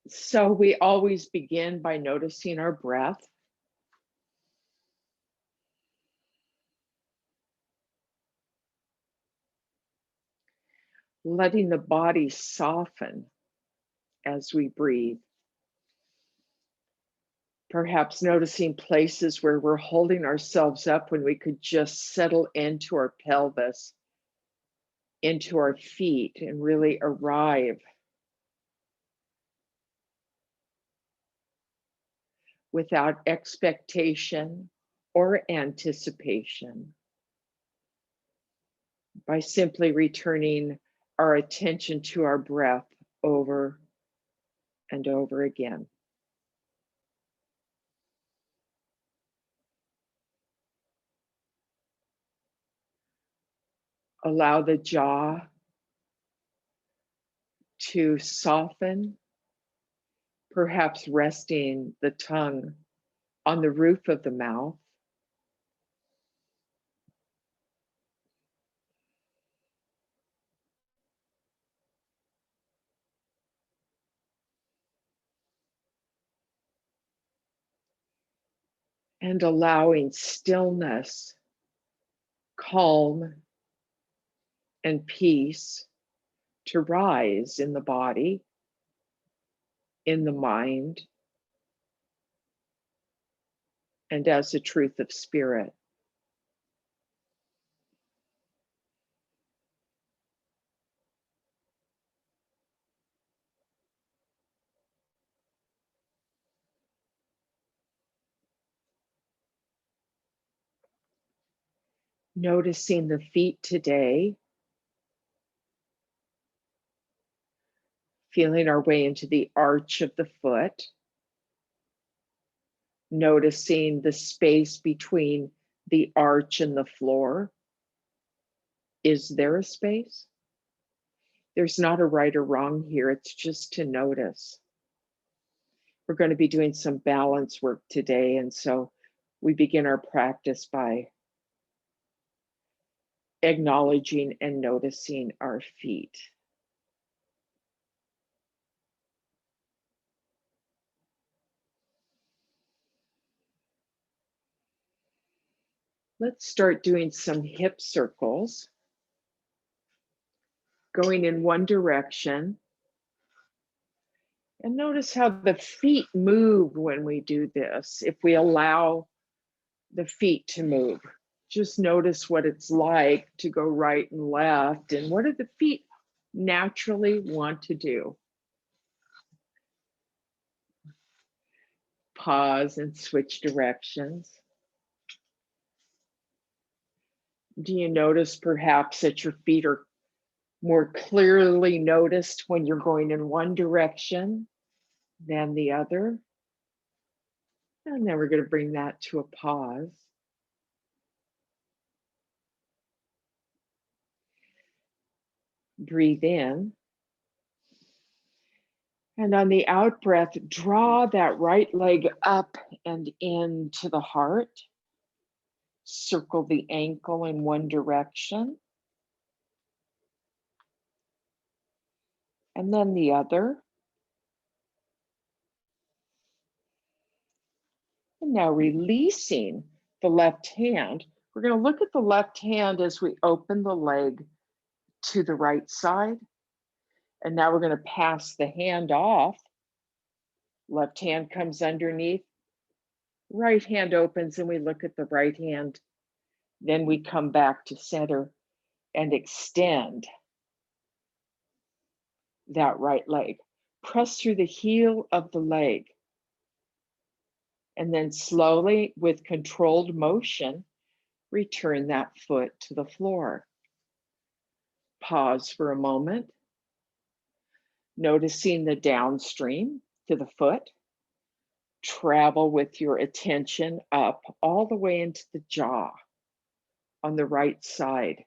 So we always begin by noticing our breath. Letting the body soften as we breathe. Perhaps noticing places where we're holding ourselves up when we could just settle into our pelvis, into our feet, and really arrive without expectation or anticipation, by simply returning our attention to our breath over and over again. Allow the jaw to soften, perhaps resting the tongue on the roof of the mouth. And allowing stillness, calm, and peace to rise in the body, in the mind, and as a truth of spirit. Noticing the feet today, feeling our way into the arch of the foot, noticing the space between the arch and the floor. Is there a space? There's not a right or wrong here, it's just to notice. We're going to be doing some balance work today, and so we begin our practice by acknowledging and noticing our feet. Let's start doing some hip circles, going in one direction. And notice how the feet move when we do this. If we allow the feet to move, just notice what it's like to go right and left, and what do the feet naturally want to do. Pause and switch directions. Do you notice perhaps that your feet are more clearly noticed when you're going in one direction than the other? And then we're going to bring that to a pause. Breathe in. And on the out breath, draw that right leg up and into the heart. Circle the ankle in one direction. And then the other. And now releasing the left hand. We're going to look at the left hand as we open the leg to the right side. And now we're going to pass the hand off. Left hand comes underneath. Right hand opens and we look at the right hand. Then we come back to center and extend that right leg. Press through the heel of the leg. And then slowly, with controlled motion, return that foot to the floor. Pause for a moment, noticing the downstream to the foot. Travel with your attention up all the way into the jaw on the right side,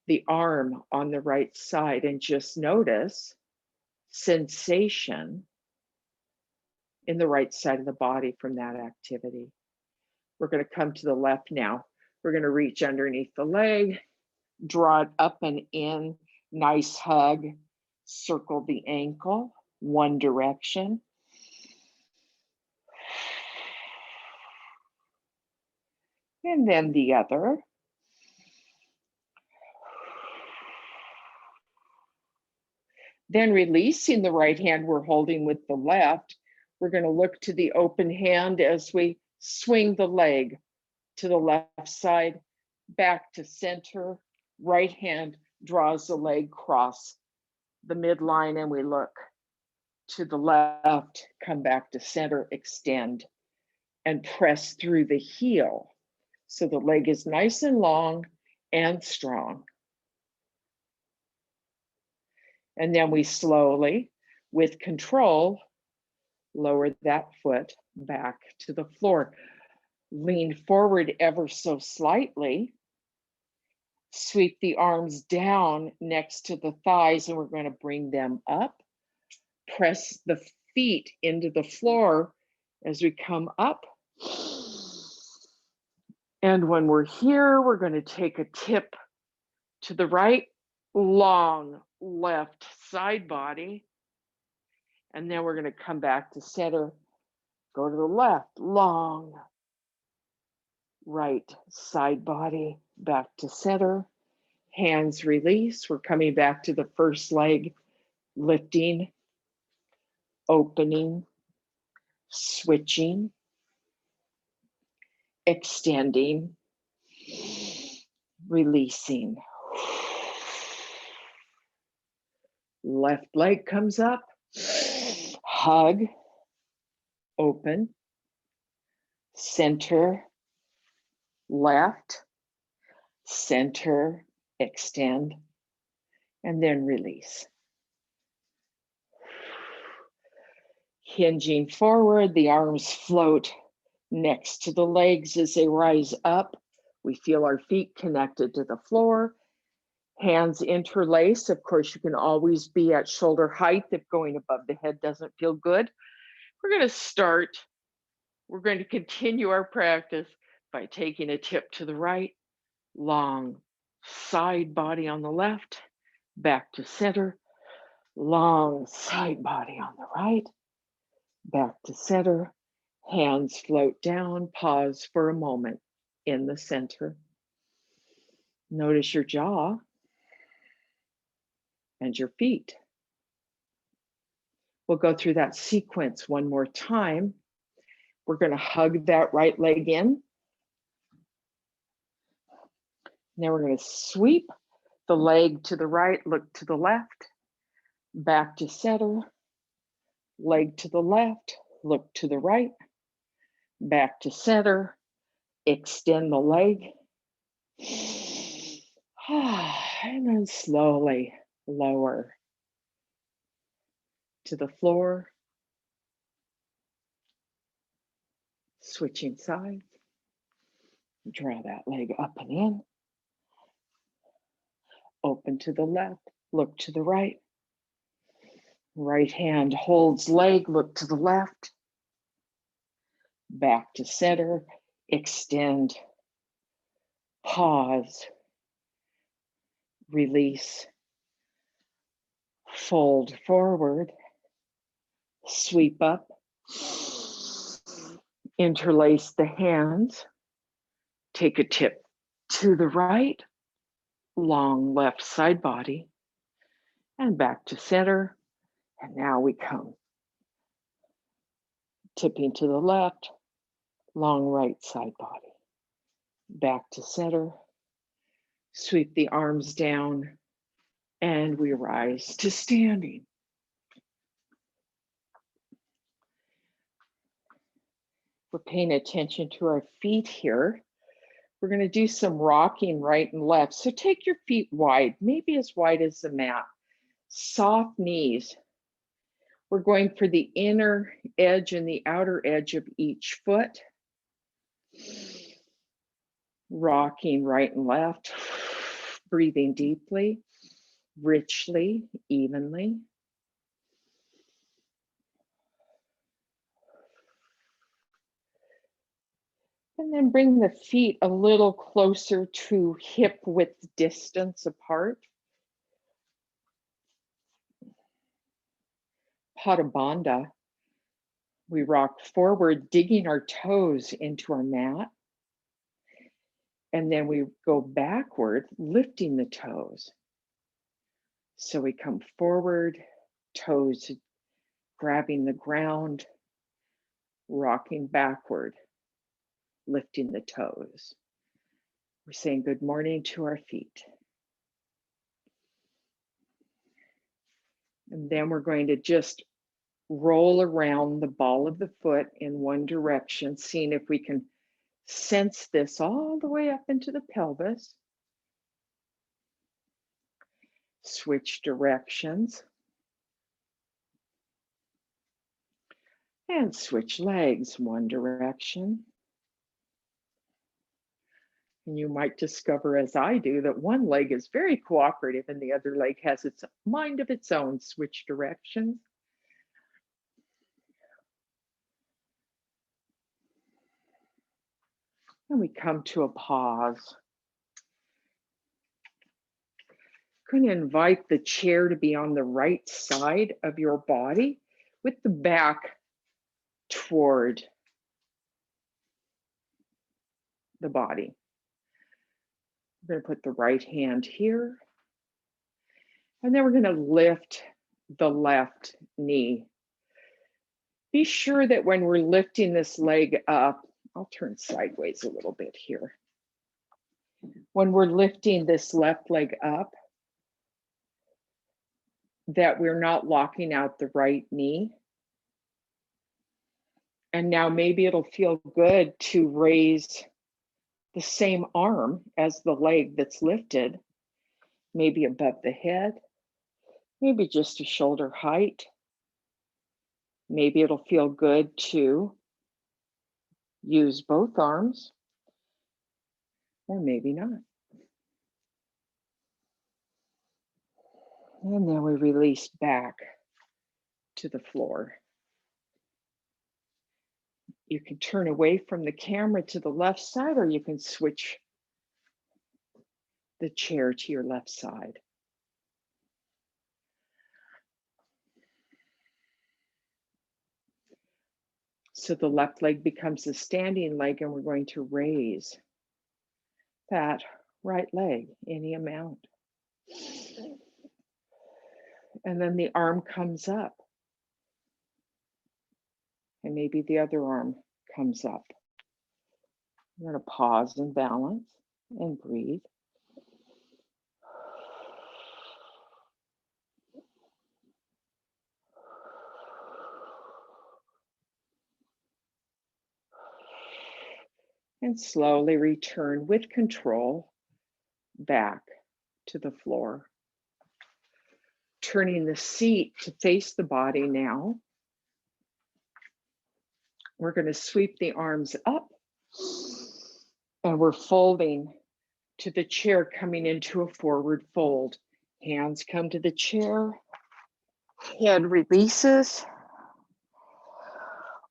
the arm on the right side, and just notice sensation in the right side of the body from that activity. We're going to come to the left now. We're going to reach underneath the leg, draw it up and in, nice hug, circle the ankle, one direction. And then the other. Then releasing the right hand we're holding with the left, we're going to look to the open hand as we swing the leg to the left side, back to center. Right hand draws the leg across the midline, and we look to the left, come back to center, extend, and press through the heel. So the leg is nice and long and strong. And then we slowly, with control, lower that foot back to the floor. Lean forward ever so slightly. Sweep the arms down next to the thighs, and we're going to bring them up. Press the feet into the floor as we come up. And when we're here, we're going to take a tip to the right, long left side body. And then we're going to come back to center, go to the left, long right side body, back to center, hands release. We're coming back to the first leg, lifting, opening, switching, extending, releasing. Left leg comes up, hug, open, center, left, center, extend, and then release. Hinging forward, the arms float next to the legs as they rise up. We feel our feet connected to the floor. Hands interlace. Of course, you can always be at shoulder height if going above the head doesn't feel good. We're going to continue our practice by taking a tip to the right, long side body on the left, back to center, long side body on the right, back to center, hands float down, pause for a moment in the center. Notice your jaw and your feet. We'll go through that sequence one more time. We're going to hug that right leg in. Now we're going to sweep the leg to the right, look to the left, back to center, leg to the left, look to the right, back to center, extend the leg. And then slowly lower to the floor, switching sides. Draw that leg up and in. Open to the left, look to the right. Right hand holds leg, look to the left. Back to center, extend, pause, release, fold forward, sweep up, interlace the hands, take a tip to the right, long left side body, and back to center. And now we come tipping to the left, long right side body, back to center, sweep the arms down, and we rise to standing. We're paying attention to our feet here. We're going to do some rocking right and left. So take your feet wide, maybe as wide as the mat. Soft knees. We're going for the inner edge and the outer edge of each foot. Rocking right and left. Breathing deeply, richly, evenly. And then bring the feet a little closer to hip width distance apart. Pada Bandha, we rock forward, digging our toes into our mat. And then we go backward, lifting the toes. So we come forward, toes grabbing the ground, rocking backward, lifting the toes. We're saying good morning to our feet. And then we're going to just roll around the ball of the foot in one direction, seeing if we can sense this all the way up into the pelvis. Switch directions. And switch legs, one direction. And you might discover, as I do, that one leg is very cooperative and the other leg has its mind of its own. Switch directions. And we come to a pause. I'm going to invite the chair to be on the right side of your body with the back toward the body. We're going to put the right hand here. And then we're going to lift the left knee. Be sure that when we're lifting this leg up, I'll turn sideways a little bit here. When we're lifting this left leg up, that we're not locking out the right knee. And now maybe it'll feel good to raise the same arm as the leg that's lifted, maybe above the head, maybe just a shoulder height. Maybe it'll feel good to use both arms, or maybe not. And then we release back to the floor. You can turn away from the camera to the left side, or you can switch the chair to your left side. So the left leg becomes the standing leg, and we're going to raise that right leg any amount. And then the arm comes up. And maybe the other arm comes up. We're going to pause and balance and breathe. And slowly return with control back to the floor. Turning the seat to face the body now. We're going to sweep the arms up, and we're folding to the chair, coming into a forward fold. Hands come to the chair, head releases.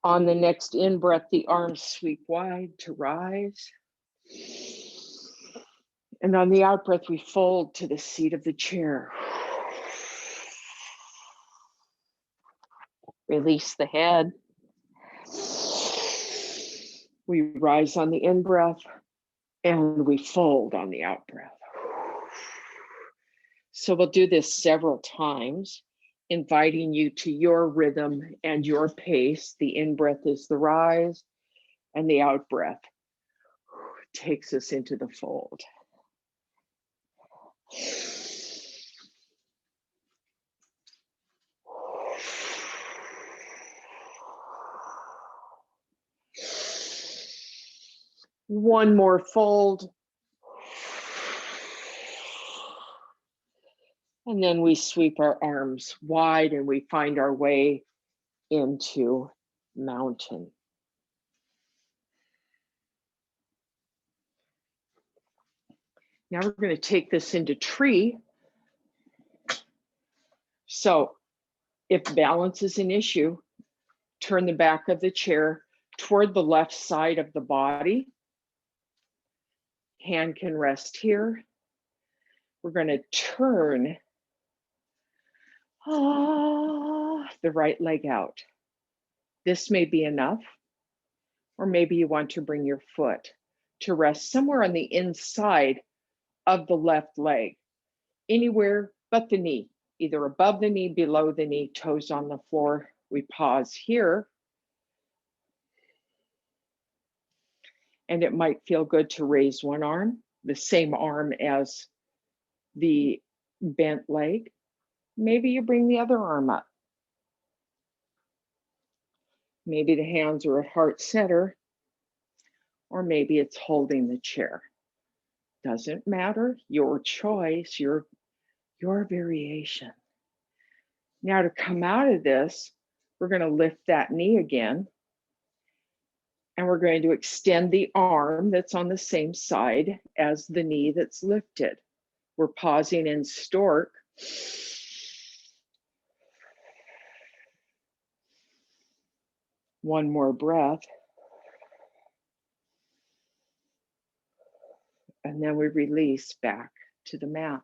On the next in-breath, the arms sweep wide to rise. And on the out-breath, we fold to the seat of the chair. Release the head. We rise on the in-breath, and we fold on the out-breath. So we'll do this several times, inviting you to your rhythm and your pace. The in-breath is the rise, and the out-breath takes us into the fold. One more fold. And then we sweep our arms wide and we find our way into mountain. Now we're going to take this into tree. So if balance is an issue, turn the back of the chair toward the left side of the body. Hand can rest here. We're going to turn The right leg out. This may be enough, or maybe you want to bring your foot to rest somewhere on the inside of the left leg, anywhere but the knee, either above the knee, below the knee, toes on the floor. We pause here. And it might feel good to raise one arm, the same arm as the bent leg. Maybe you bring the other arm up. Maybe the hands are at heart center, or maybe it's holding the chair. Doesn't matter, your choice, your variation. Now to come out of this, we're going to lift that knee again, and we're going to extend the arm that's on the same side as the knee that's lifted. We're pausing in stork. One more breath. And then we release back to the mat.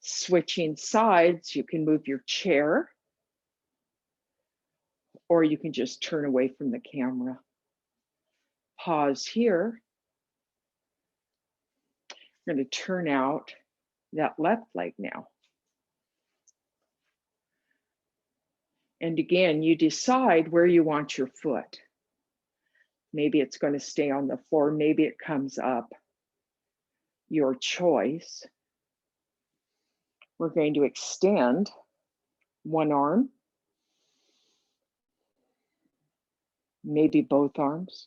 Switching sides, you can move your chair, or you can just turn away from the camera. Pause here. We're going to turn out that left leg now. And again, you decide where you want your foot. Maybe it's going to stay on the floor, maybe it comes up. Your choice. We're going to extend one arm, maybe both arms.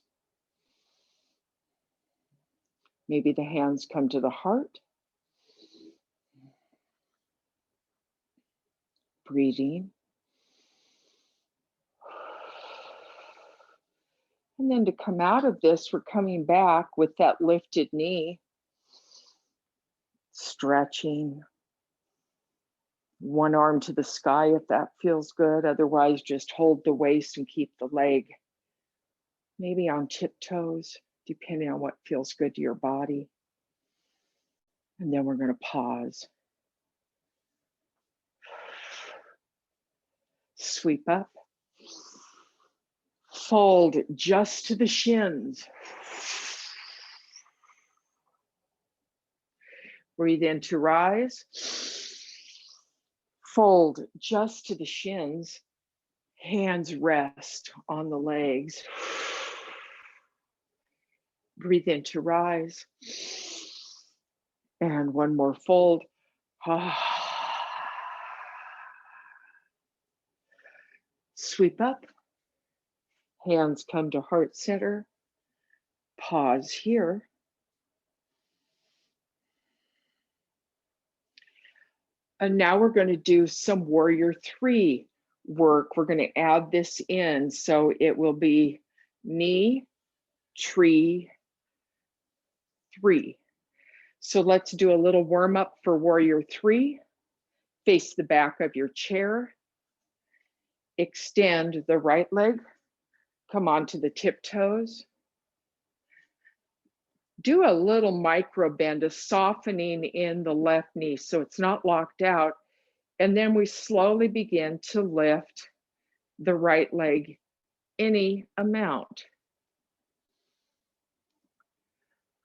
Maybe the hands come to the heart. Breathing. And then to come out of this, we're coming back with that lifted knee, stretching. One arm to the sky if that feels good. Otherwise, just hold the waist and keep the leg maybe on tiptoes, depending on what feels good to your body. And then we're going to pause. Sweep up. Fold just to the shins. Breathe in to rise. Fold just to the shins. Hands rest on the legs. Breathe in to rise. And one more fold. Sweep up. Hands come to heart center. Pause here. And now we're going to do some warrior 3 work. We're going to add this in. So it will be knee, tree, 3. So let's do a little warm up for warrior 3. Face the back of your chair. Extend the right leg. Come onto the tiptoes. Do a little micro bend, a softening in the left knee so it's not locked out. And then we slowly begin to lift the right leg any amount.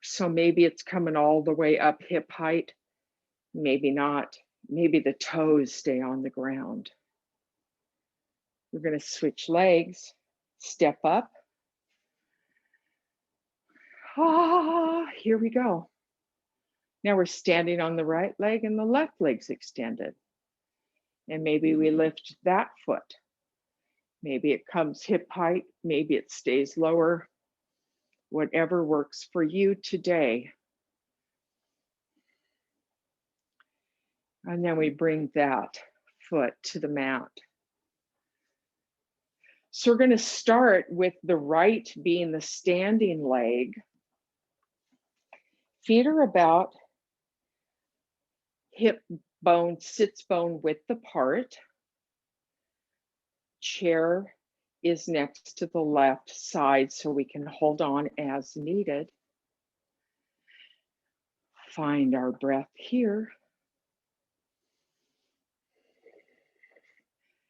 So maybe it's coming all the way up hip height, maybe not. Maybe the toes stay on the ground. We're going to switch legs, step up. Here we go. Now we're standing on the right leg and the left leg's extended. And maybe we lift that foot. Maybe it comes hip height, maybe it stays lower. Whatever works for you today. And then we bring that foot to the mat. So we're going to start with the right being the standing leg. Feet are about hip bone, sits bone width apart. Chair is next to the left side so we can hold on as needed. Find our breath here.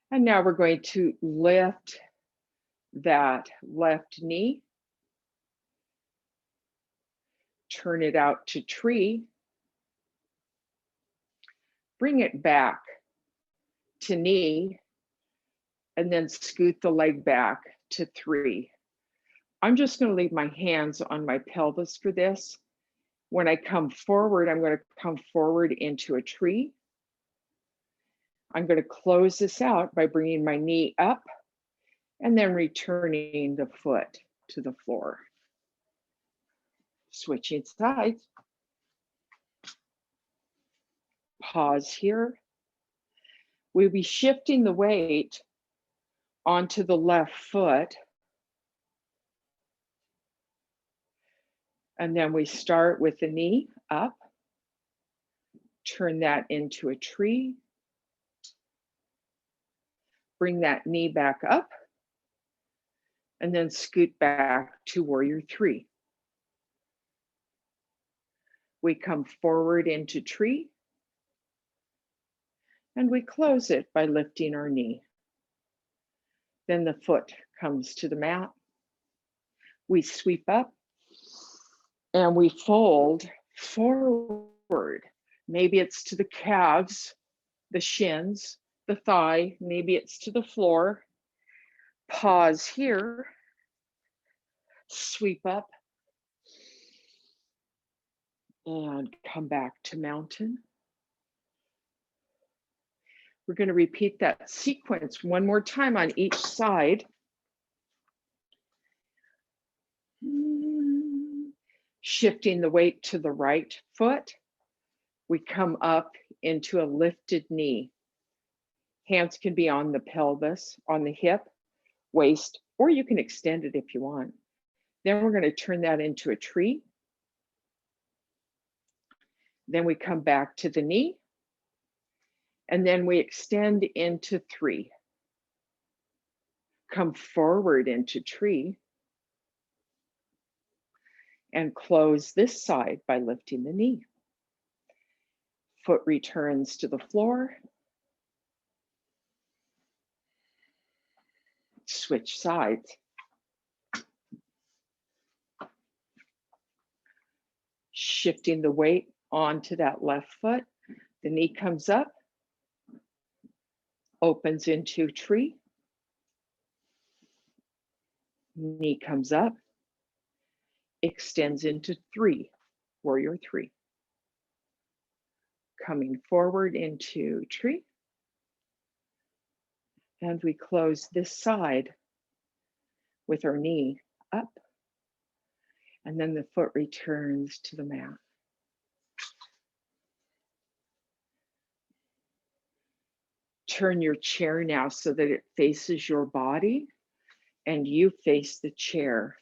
And now we're going to lift that left knee, turn it out to tree, bring it back to knee, and then scoot the leg back to three. I'm just going to leave my hands on my pelvis for this. When I come forward, I'm going to come forward into a tree. I'm going to close this out by bringing my knee up and then returning the foot to the floor. Switching sides. Pause here. We'll be shifting the weight onto the left foot. And then we start with the knee up, turn that into a tree, bring that knee back up, and then scoot back to warrior three. We come forward into tree, and we close it by lifting our knee. Then the foot comes to the mat. We sweep up, and we fold forward. Maybe it's to the calves, the shins, the thigh, maybe it's to the floor. Pause here, sweep up, and come back to mountain. We're going to repeat that sequence one more time on each side. Shifting the weight to the right foot, we come up into a lifted knee. Hands can be on the pelvis, on the hip, waist, or you can extend it if you want. Then we're going to turn that into a tree. Then we come back to the knee, and then we extend into three. Come forward into tree, and close this side by lifting the knee. Foot returns to the floor. Switch sides. Shifting the weight onto that left foot. The knee comes up, opens into tree. Knee comes up, extends into three, warrior three. Coming forward into tree. And we close this side with our knee up. And then the foot returns to the mat. Turn your chair now so that it faces your body and you face the chair.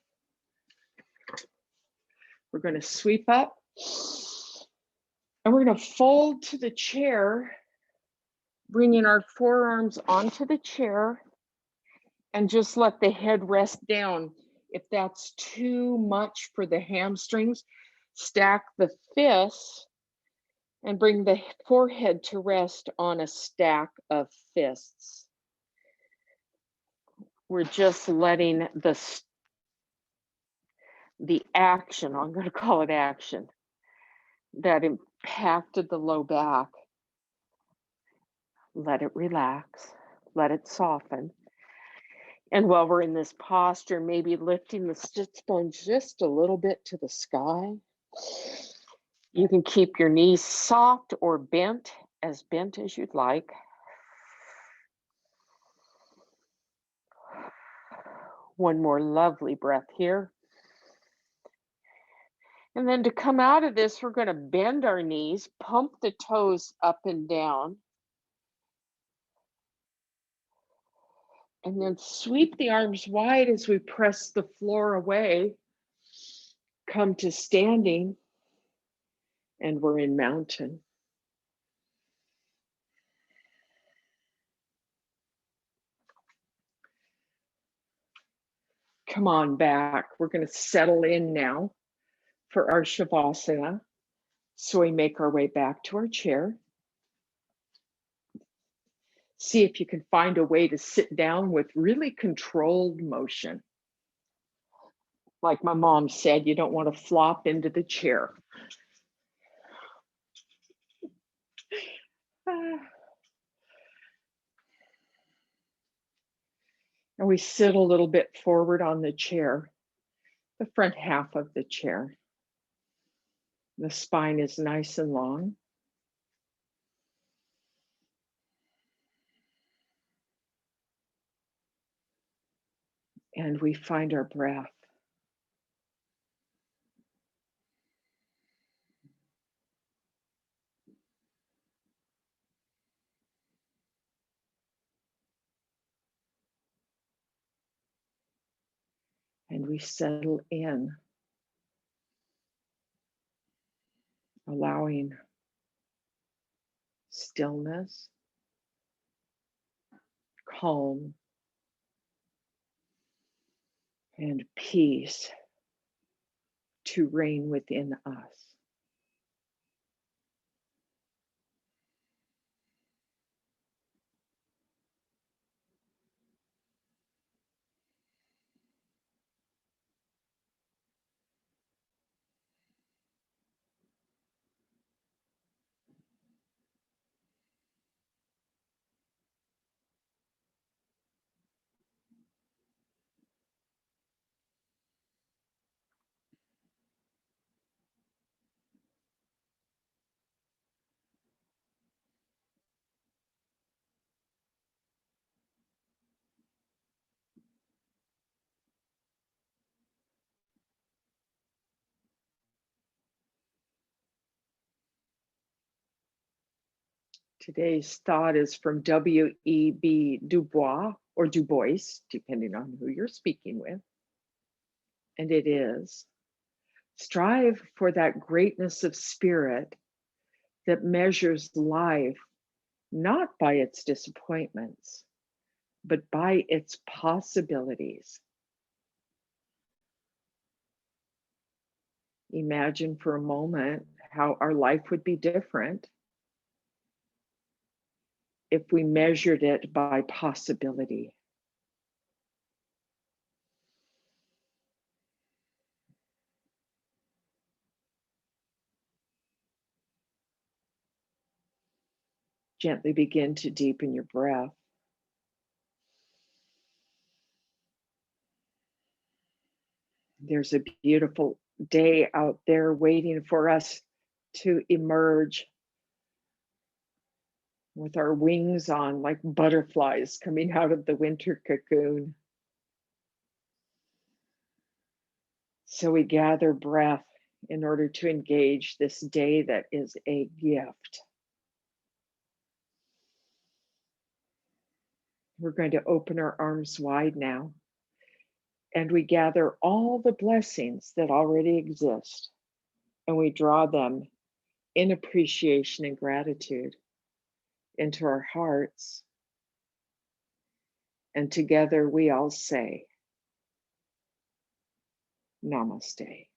We're going to sweep up and we're going to fold to the chair, bringing our forearms onto the chair and just let the head rest down. If that's too much for the hamstrings, stack the fists and bring the forehead to rest on a stack of fists. We're just letting the action, I'm going to call it action, that impacted the low back. Let it relax, let it soften. And while we're in this posture, maybe lifting the sit bones just a little bit to the sky. You can keep your knees soft or bent as you'd like. One more lovely breath here. And then to come out of this, we're going to bend our knees, pump the toes up and down. And then sweep the arms wide as we press the floor away. Come to standing. And we're in mountain. Come on back. We're going to settle in now for our Shavasana. So we make our way back to our chair. See if you can find a way to sit down with really controlled motion. Like my mom said, you don't want to flop into the chair. And we sit a little bit forward on the chair, the front half of the chair. The spine is nice and long. And we find our breath. And we settle in, allowing stillness, calm, and peace to reign within us. Today's thought is from W.E.B. Du Bois or Du Bois, depending on who you're speaking with. And it is, strive for that greatness of spirit that measures life not by its disappointments, but by its possibilities. Imagine for a moment how our life would be different if we measured it by possibility. Gently begin to deepen your breath. There's a beautiful day out there waiting for us to emerge with our wings on like butterflies coming out of the winter cocoon. So we gather breath in order to engage this day that is a gift. We're going to open our arms wide now, and we gather all the blessings that already exist, and we draw them in appreciation and gratitude into our hearts. And together we all say, Namaste.